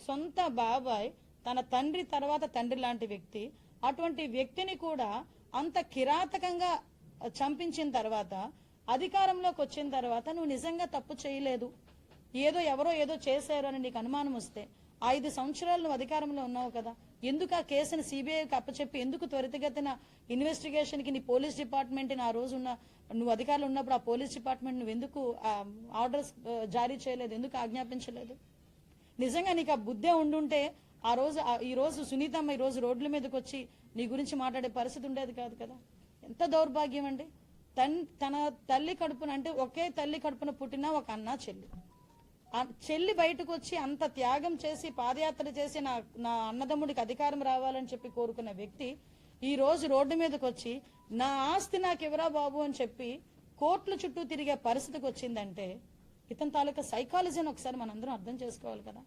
సొంత బాబాయ్ తన తండ్రి తర్వాత తండ్రి లాంటి వ్యక్తి, అటువంటి వ్యక్తిని కూడా అంత కిరాతకంగా చంపించిన తర్వాత అధికారంలోకి వచ్చిన తర్వాత నువ్వు నిజంగా తప్పు చేయలేదు, ఏదో ఎవరో ఏదో చేశారు అని నీకు అనుమానం వస్తే 5 సంవత్సరాలు నువ్వు అధికారంలో ఉన్నావు కదా, ఎందుకు ఆ కేసుని సిబిఐకి అప్పచెప్పి ఎందుకు త్వరితగతిన ఇన్వెస్టిగేషన్ కి నీ పోలీస్ డిపార్ట్మెంట్ ఆ రోజు నువ్వు అధికారులు ఉన్నప్పుడు ఆ పోలీస్ డిపార్ట్మెంట్ నువ్వు ఎందుకు ఆర్డర్స్ జారీ చేయలేదు, ఎందుకు ఆజ్ఞాపించలేదు? నిజంగా నీకు ఆ బుద్ధే ఉండుంటే ఈ రోజు సునీతమ్మ ఈ రోజు రోడ్ల మీదకి వచ్చి నీ గురించి మాట్లాడే పరిస్థితి ఉండేది కాదు కదా. ఎంత దౌర్భాగ్యం అండి. తన తల్లి కడుపున, అంటే ఒకే తల్లి కడుపున పుట్టిన ఒక అన్న చెల్లి, చెల్లి బయటకు వచ్చి అంత త్యాగం చేసి పాదయాత్ర చేసి నా అన్నదమ్ముడికి అధికారం రావాలని చెప్పి కోరుకున్న వ్యక్తి ఈ రోజు రోడ్డు మీదకి వచ్చి నా ఆస్తి నాకు ఇవ్వరా బాబు అని చెప్పి కోర్టుల చుట్టూ తిరిగే పరిస్థితికి వచ్చిందంటే ఇతని తాలూకా సైకాలజీని ఒకసారి మనందరం అర్థం చేసుకోవాలి కదా.